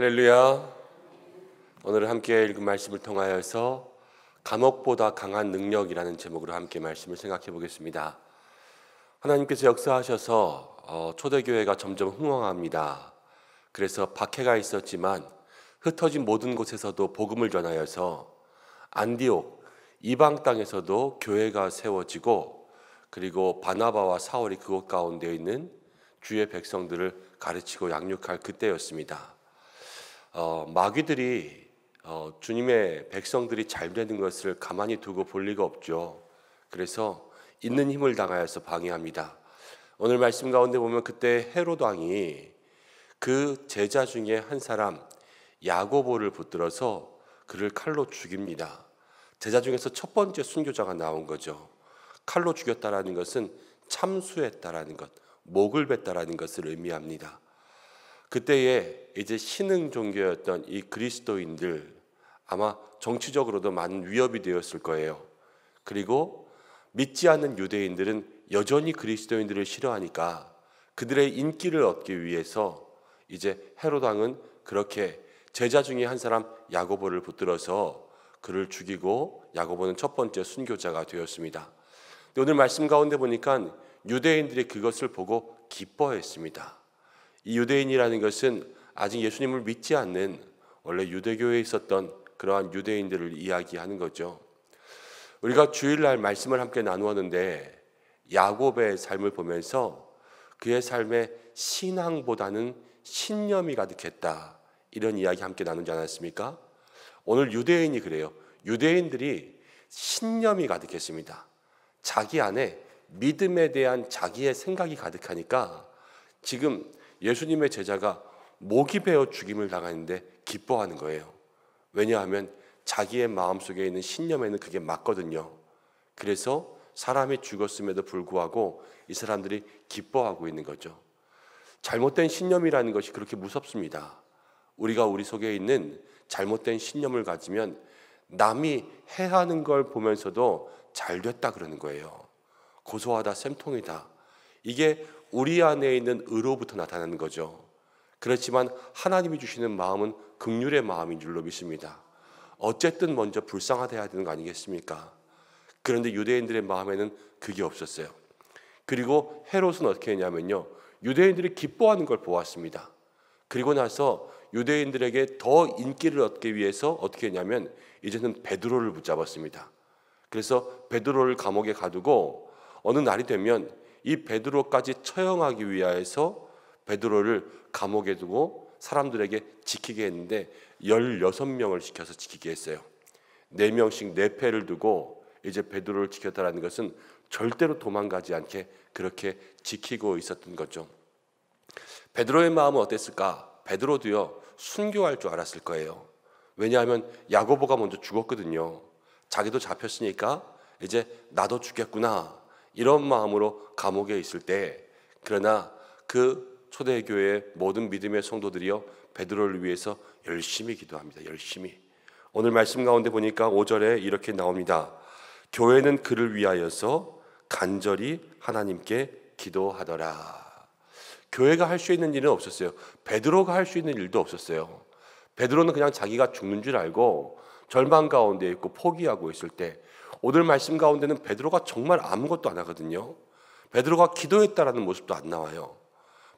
할렐루야. 오늘 함께 읽은 말씀을 통하여서 감옥보다 강한 능력이라는 제목으로 함께 말씀을 생각해 보겠습니다. 하나님께서 역사하셔서 초대교회가 점점 흥왕합니다. 그래서 박해가 있었지만 흩어진 모든 곳에서도 복음을 전하여서 안디옥 이방 땅에서도 교회가 세워지고, 그리고 바나바와 사울이 그곳 가운데 있는 주의 백성들을 가르치고 양육할 그때였습니다. 마귀들이 주님의 백성들이 잘 되는 것을 가만히 두고 볼 리가 없죠. 그래서 있는 힘을 당하여서 방해합니다. 오늘 말씀 가운데 보면 그때 헤롯 왕이 그 제자 중에 한 사람 야고보를 붙들어서 그를 칼로 죽입니다. 제자 중에서 첫 번째 순교자가 나온 거죠. 칼로 죽였다라는 것은 참수했다라는 것, 목을 뱉다라는 것을 의미합니다. 그때에 이제 신흥 종교였던 이 그리스도인들, 아마 정치적으로도 많은 위협이 되었을 거예요. 그리고 믿지 않는 유대인들은 여전히 그리스도인들을 싫어하니까 그들의 인기를 얻기 위해서 이제 헤롯 왕은 그렇게 제자 중에 한 사람 야고보를 붙들어서 그를 죽이고, 야고보는 첫 번째 순교자가 되었습니다. 오늘 말씀 가운데 보니까 유대인들이 그것을 보고 기뻐했습니다. 이 유대인이라는 것은 아직 예수님을 믿지 않는 원래 유대교에 있었던 그러한 유대인들을 이야기하는 거죠. 우리가 주일날 말씀을 함께 나누었는데 야곱의 삶을 보면서 그의 삶에 신앙보다는 신념이 가득했다, 이런 이야기 함께 나누지 않았습니까? 오늘 유대인이 그래요. 유대인들이 신념이 가득했습니다. 자기 안에 믿음에 대한 자기의 생각이 가득하니까 지금 예수님의 제자가 목이 베어 죽임을 당하는데 기뻐하는 거예요. 왜냐하면 자기의 마음속에 있는 신념에는 그게 맞거든요. 그래서 사람이 죽었음에도 불구하고 이 사람들이 기뻐하고 있는 거죠. 잘못된 신념이라는 것이 그렇게 무섭습니다. 우리가 우리 속에 있는 잘못된 신념을 가지면 남이 해하는 걸 보면서도 잘 됐다 그러는 거예요. 고소하다, 쌤통이다. 이게 우리 안에 있는 의로부터 나타나는 거죠. 그렇지만 하나님이 주시는 마음은 긍휼의 마음인 줄로 믿습니다. 어쨌든 먼저 불쌍하대야 되는 거 아니겠습니까? 그런데 유대인들의 마음에는 그게 없었어요. 그리고 헤롯은 어떻게 했냐면요, 유대인들이 기뻐하는 걸 보았습니다. 그리고 나서 유대인들에게 더 인기를 얻기 위해서 어떻게 했냐면 이제는 베드로를 붙잡았습니다. 그래서 베드로를 감옥에 가두고 어느 날이 되면 이 베드로까지 처형하기 위하여서 베드로를 감옥에 두고 사람들에게 지키게 했는데 16명을 시켜서 지키게 했어요. 4명씩 4패를 두고 이제 베드로를 지켰다는 것은 절대로 도망가지 않게 그렇게 지키고 있었던 거죠. 베드로의 마음은 어땠을까? 베드로도요, 순교할 줄 알았을 거예요. 왜냐하면 야고보가 먼저 죽었거든요. 자기도 잡혔으니까 이제 나도 죽겠구나, 이런 마음으로 감옥에 있을 때, 그러나 그 초대교회의 모든 믿음의 성도들이요, 베드로를 위해서 열심히 기도합니다. 열심히. 오늘 말씀 가운데 보니까 5절에 이렇게 나옵니다. 교회는 그를 위하여서 간절히 하나님께 기도하더라. 교회가 할 수 있는 일은 없었어요. 베드로가 할 수 있는 일도 없었어요. 베드로는 그냥 자기가 죽는 줄 알고 절망 가운데 있고 포기하고 있을 때, 오늘 말씀 가운데는 베드로가 정말 아무것도 안 하거든요. 베드로가 기도했다라는 모습도 안 나와요.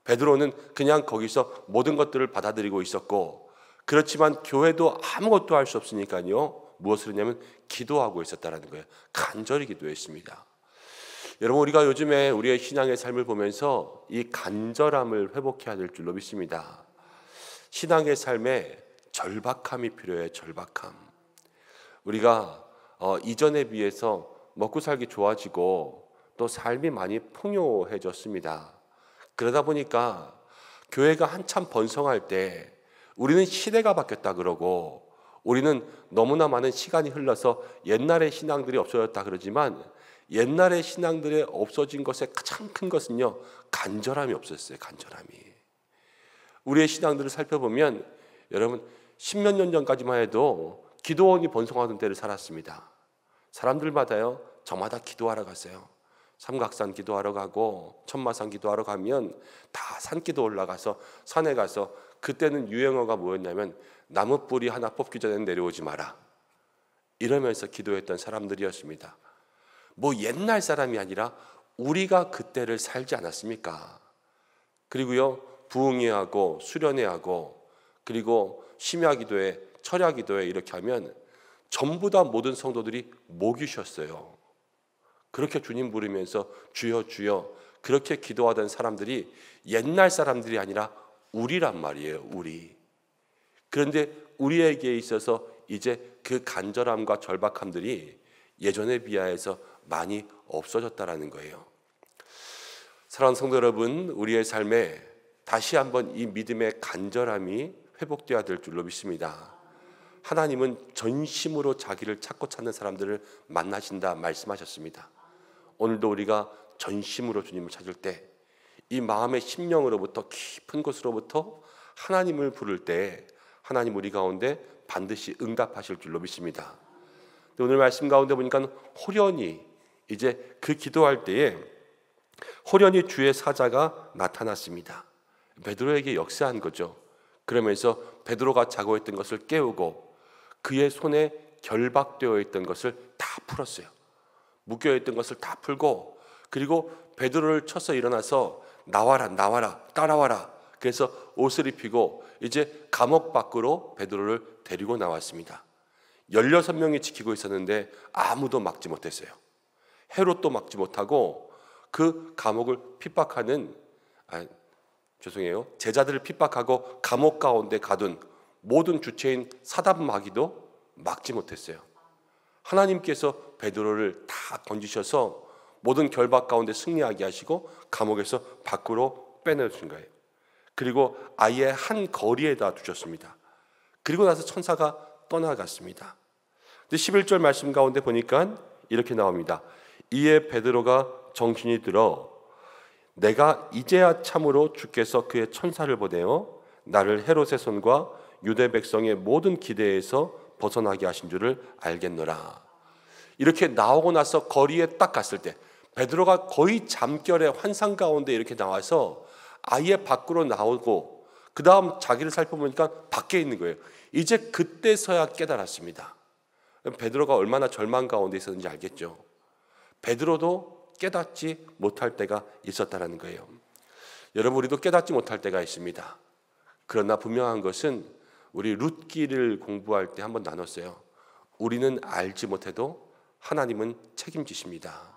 베드로는 그냥 거기서 모든 것들을 받아들이고 있었고, 그렇지만 교회도 아무것도 할 수 없으니까요, 무엇을 했냐면 기도하고 있었다라는 거예요. 간절히 기도했습니다. 여러분, 우리가 요즘에 우리의 신앙의 삶을 보면서 이 간절함을 회복해야 될 줄로 믿습니다. 신앙의 삶에 절박함이 필요해요. 절박함. 우리가 이전에 비해서 먹고 살기 좋아지고 또 삶이 많이 풍요해졌습니다. 그러다 보니까 교회가 한참 번성할 때 우리는 시대가 바뀌었다 그러고, 우리는 너무나 많은 시간이 흘러서 옛날의 신앙들이 없어졌다 그러지만, 옛날의 신앙들이 없어진 것의 가장 큰 것은요, 간절함이 없었어요. 간절함이. 우리의 신앙들을 살펴보면 여러분, 10몇 년 전까지만 해도 기도원이 번성하던 때를 살았습니다. 사람들마다요, 저마다 기도하러 갔어요. 삼각산 기도하러 가고 천마산 기도하러 가면 다 산기도 올라가서 산에 가서 그때는 유행어가 뭐였냐면 나무 뿌리 하나 뽑기 전에는 내려오지 마라, 이러면서 기도했던 사람들이었습니다. 뭐 옛날 사람이 아니라 우리가 그때를 살지 않았습니까? 그리고요, 부흥회하고 수련회하고 그리고 심야기도회, 철야기도회 이렇게 하면 전부 다 모든 성도들이 목이 쉬었어요. 그렇게 주님 부르면서 주여 주여 그렇게 기도하던 사람들이 옛날 사람들이 아니라 우리란 말이에요. 우리. 그런데 우리에게 있어서 이제 그 간절함과 절박함들이 예전에 비하여서 많이 없어졌다라는 거예요. 사랑하는 성도 여러분, 우리의 삶에 다시 한번 이 믿음의 간절함이 회복되어야 될 줄로 믿습니다. 하나님은 전심으로 자기를 찾고 찾는 사람들을 만나신다 말씀하셨습니다. 오늘도 우리가 전심으로 주님을 찾을 때, 이 마음의 심령으로부터 깊은 곳으로부터 하나님을 부를 때 하나님 우리 가운데 반드시 응답하실 줄로 믿습니다. 오늘 말씀 가운데 보니까 호련히 이제 그 기도할 때에 호련히 주의 사자가 나타났습니다. 베드로에게 역사한 거죠. 그러면서 베드로가 자고 있던 것을 깨우고 그의 손에 결박되어 있던 것을 다 풀었어요. 묶여 있던 것을 다 풀고, 그리고 베드로를 쳐서 일어나서 나와라 나와라 따라와라. 그래서 옷을 입히고 이제 감옥 밖으로 베드로를 데리고 나왔습니다. 16명이 지키고 있었는데 아무도 막지 못했어요. 헤롯도 막지 못하고 그 감옥을 핍박하는 제자들을 핍박하고 감옥 가운데 가둔 모든 주체인 사단 마귀도 막지 못했어요. 하나님께서 베드로를 다 건지셔서 모든 결박 가운데 승리하게 하시고 감옥에서 밖으로 빼내주신 거예요. 그리고 아예 한 거리에다 두셨습니다. 그리고 나서 천사가 떠나갔습니다. 근데 11절 말씀 가운데 보니까 이렇게 나옵니다. 이에 베드로가 정신이 들어 내가 이제야 참으로 주께서 그의 천사를 보내어 나를 헤롯의 손과 유대 백성의 모든 기대에서 벗어나게 하신 줄을 알겠노라. 이렇게 나오고 나서 거리에 딱 갔을 때 베드로가 거의 잠결에 환상 가운데 이렇게 나와서 아예 밖으로 나오고 그 다음 자기를 살펴보니까 밖에 있는 거예요. 이제 그때서야 깨달았습니다. 베드로가 얼마나 절망 가운데 있었는지 알겠죠. 베드로도 깨닫지 못할 때가 있었다는 거예요. 여러분, 우리도 깨닫지 못할 때가 있습니다. 그러나 분명한 것은 우리 룻기를 공부할 때 한번 나눴어요. 우리는 알지 못해도 하나님은 책임지십니다.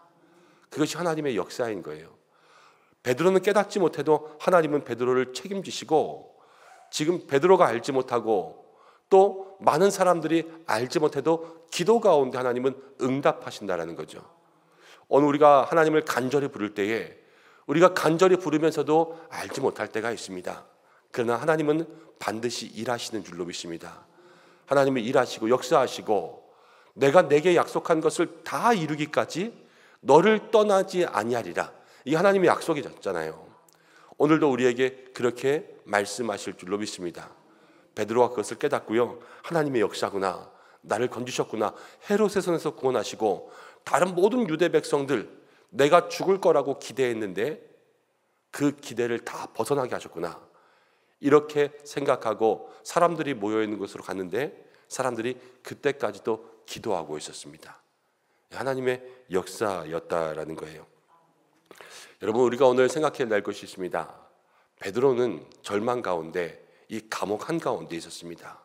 그것이 하나님의 역사인 거예요. 베드로는 깨닫지 못해도 하나님은 베드로를 책임지시고, 지금 베드로가 알지 못하고 또 많은 사람들이 알지 못해도 기도 가운데 하나님은 응답하신다라는 거죠. 오늘 우리가 하나님을 간절히 부를 때에 우리가 간절히 부르면서도 알지 못할 때가 있습니다. 그러나 하나님은 반드시 일하시는 줄로 믿습니다. 하나님은 일하시고 역사하시고 내가 내게 약속한 것을 다 이루기까지 너를 떠나지 아니하리라. 이게 하나님의 약속이잖아요. 오늘도 우리에게 그렇게 말씀하실 줄로 믿습니다. 베드로가 그것을 깨닫고요. 하나님의 역사구나. 나를 건지셨구나. 헤롯의 손에서 구원하시고 다른 모든 유대 백성들 내가 죽을 거라고 기대했는데 그 기대를 다 벗어나게 하셨구나. 이렇게 생각하고 사람들이 모여있는 곳으로 갔는데 사람들이 그때까지도 기도하고 있었습니다. 하나님의 역사였다라는 거예요. 여러분, 우리가 오늘 생각해야 될 것이 있습니다. 베드로는 절망 가운데 이 감옥 한가운데 있었습니다.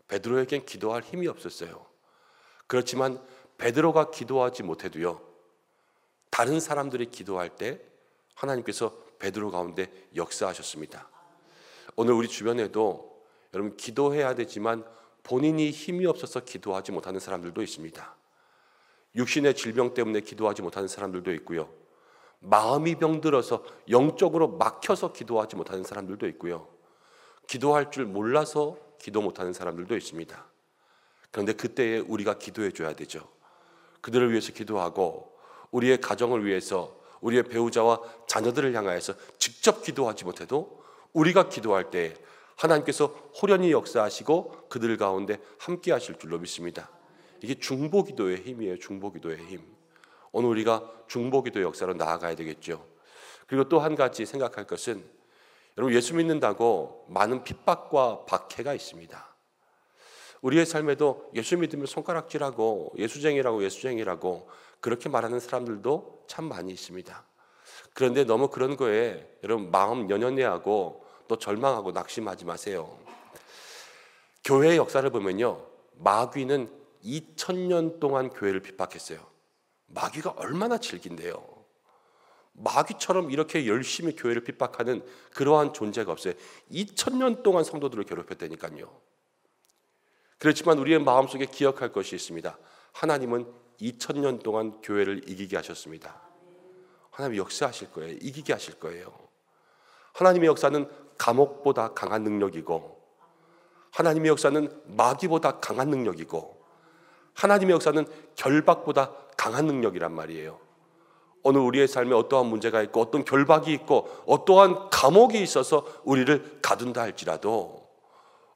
베드로에겐 기도할 힘이 없었어요. 그렇지만 베드로가 기도하지 못해도요, 다른 사람들이 기도할 때 하나님께서 베드로 가운데 역사하셨습니다. 오늘 우리 주변에도 여러분 기도해야 되지만 본인이 힘이 없어서 기도하지 못하는 사람들도 있습니다. 육신의 질병 때문에 기도하지 못하는 사람들도 있고요. 마음이 병들어서 영적으로 막혀서 기도하지 못하는 사람들도 있고요. 기도할 줄 몰라서 기도 못하는 사람들도 있습니다. 그런데 그때에 우리가 기도해 줘야 되죠. 그들을 위해서 기도하고 우리의 가정을 위해서 우리의 배우자와 자녀들을 향하여서 직접 기도하지 못해도 우리가 기도할 때 하나님께서 호련히 역사하시고 그들 가운데 함께 하실 줄로 믿습니다. 이게 중보기도의 힘이에요. 중보기도의 힘. 오늘 우리가 중보기도의 역사로 나아가야 되겠죠. 그리고 또 한 가지 생각할 것은 여러분, 예수 믿는다고 많은 핍박과 박해가 있습니다. 우리의 삶에도 예수 믿으면 손가락질하고 예수쟁이라고 그렇게 말하는 사람들도 참 많이 있습니다. 그런데 너무 그런 거에 여러분 마음 연연해하고 또 절망하고 낙심하지 마세요. 교회의 역사를 보면요, 마귀는 2000년 동안 교회를 핍박했어요. 마귀가 얼마나 질긴데요. 마귀처럼 이렇게 열심히 교회를 핍박하는 그러한 존재가 없어요. 2000년 동안 성도들을 괴롭혔다니까요. 그렇지만 우리의 마음속에 기억할 것이 있습니다. 하나님은 2000년 동안 교회를 이기게 하셨습니다. 하나님이 역사하실 거예요. 이기게 하실 거예요. 하나님의 역사는 감옥보다 강한 능력이고, 하나님의 역사는 마귀보다 강한 능력이고, 하나님의 역사는 결박보다 강한 능력이란 말이에요. 오늘 우리의 삶에 어떠한 문제가 있고 어떤 결박이 있고 어떠한 감옥이 있어서 우리를 가둔다 할지라도,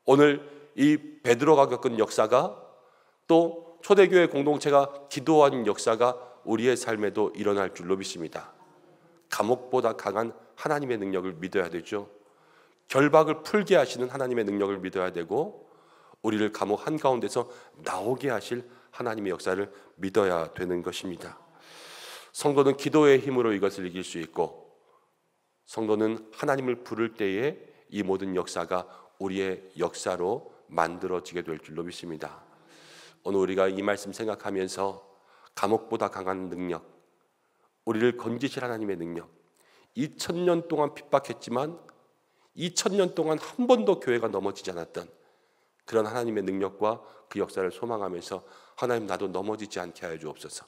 오늘 이 베드로가 겪은 역사가, 또 초대교회 공동체가 기도한 역사가 우리의 삶에도 일어날 줄로 믿습니다. 감옥보다 강한 하나님의 능력을 믿어야 되죠. 결박을 풀게 하시는 하나님의 능력을 믿어야 되고, 우리를 감옥 한가운데서 나오게 하실 하나님의 역사를 믿어야 되는 것입니다. 성도는 기도의 힘으로 이것을 이길 수 있고, 성도는 하나님을 부를 때에 이 모든 역사가 우리의 역사로 만들어지게 될 줄로 믿습니다. 오늘 우리가 이 말씀 생각하면서 감옥보다 강한 능력, 우리를 건지실 하나님의 능력, 2000년 동안 핍박했지만 2000년 동안 한 번도 교회가 넘어지지 않았던 그런 하나님의 능력과 그 역사를 소망하면서, 하나님 나도 넘어지지 않게 하여 주옵소서.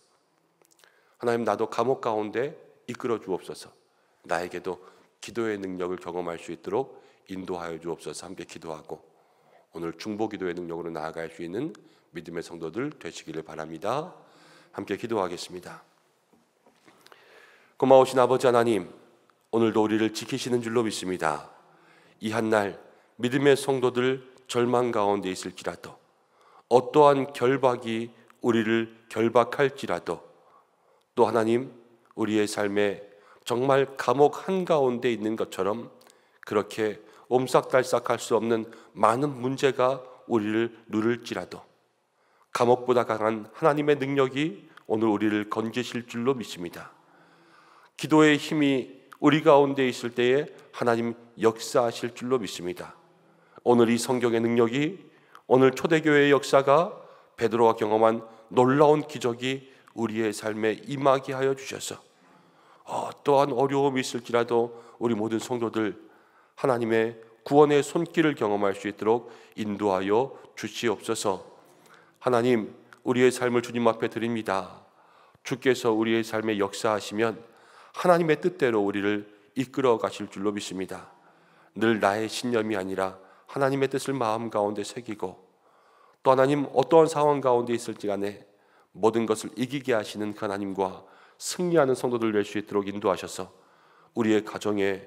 하나님 나도 감옥 가운데 이끌어 주옵소서. 나에게도 기도의 능력을 경험할 수 있도록 인도하여 주옵소서. 함께 기도하고 오늘 중보기도의 능력으로 나아갈 수 있는 믿음의 성도들 되시기를 바랍니다. 함께 기도하겠습니다. 고마우신 아버지 하나님, 오늘도 우리를 지키시는 줄로 믿습니다. 이 한날 믿음의 성도들 절망 가운데 있을지라도, 어떠한 결박이 우리를 결박할지라도, 또 하나님 우리의 삶에 정말 감옥 한가운데 있는 것처럼 그렇게 옴싹달싹할 수 없는 많은 문제가 우리를 누를지라도, 감옥보다 강한 하나님의 능력이 오늘 우리를 건지실 줄로 믿습니다. 기도의 힘이 우리 가운데 있을 때에 하나님 역사하실 줄로 믿습니다. 오늘 이 성경의 능력이, 오늘 초대교회의 역사가, 베드로가 경험한 놀라운 기적이 우리의 삶에 임하게 하여 주셔서 어떠한 어려움이 있을지라도 우리 모든 성도들 하나님의 구원의 손길을 경험할 수 있도록 인도하여 주시옵소서. 하나님, 우리의 삶을 주님 앞에 드립니다. 주께서 우리의 삶에 역사하시면 하나님의 뜻대로 우리를 이끌어 가실 줄로 믿습니다. 늘 나의 신념이 아니라 하나님의 뜻을 마음 가운데 새기고, 또 하나님 어떠한 상황 가운데 있을지 간에 모든 것을 이기게 하시는 그 하나님과 승리하는 성도들 될 수 있도록 인도하셔서, 우리의 가정에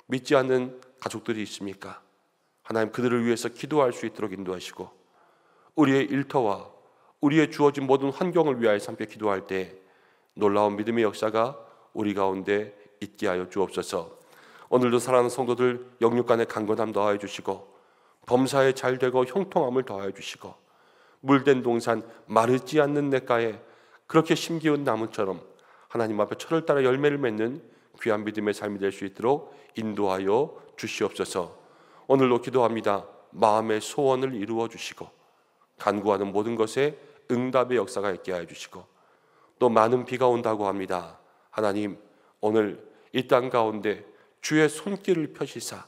믿지 않는 가족들이 있습니까? 하나님 그들을 위해서 기도할 수 있도록 인도하시고, 우리의 일터와 우리의 주어진 모든 환경을 위하여 함께 기도할 때 놀라운 믿음의 역사가 우리 가운데 있게 하여 주옵소서. 오늘도 사랑하는 성도들 영육 간의 강건함 더하여 주시고, 범사에 잘되고 형통함을 더하여 주시고, 물된 동산 마르지 않는 냇가에 그렇게 심기운 나무처럼 하나님 앞에 철을 따라 열매를 맺는 귀한 믿음의 삶이 될 수 있도록 인도하여 주시옵소서. 오늘도 기도합니다. 마음의 소원을 이루어 주시고, 간구하는 모든 것에 응답의 역사가 있게 하여 주시고, 또 많은 비가 온다고 합니다. 하나님, 오늘 이 땅 가운데 주의 손길을 펴시사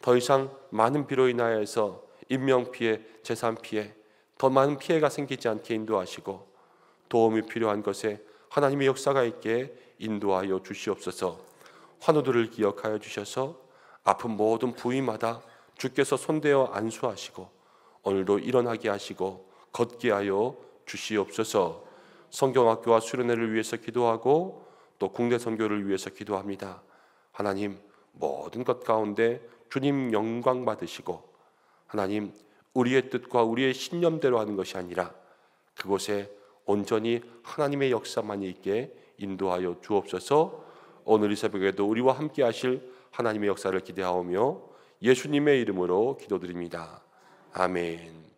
더 이상 많은 비로 인하여서 인명피해, 재산피해, 더 많은 피해가 생기지 않게 인도하시고, 도움이 필요한 것에 하나님의 역사가 있게 인도하여 주시옵소서. 환우들을 기억하여 주셔서 아픈 모든 부위마다 주께서 손대어 안수하시고, 오늘도 일어나게 하시고 걷게 하여 주시옵소서. 성경학교와 수련회를 위해서 기도하고 또 국내 선교를 위해서 기도합니다. 하나님, 모든 것 가운데 주님 영광 받으시고, 하나님 우리의 뜻과 우리의 신념대로 하는 것이 아니라 그곳에 온전히 하나님의 역사만이 있게 인도하여 주옵소서. 오늘 이 새벽에도 우리와 함께 하실 하나님의 역사를 기대하오며 예수님의 이름으로 기도드립니다. 아멘.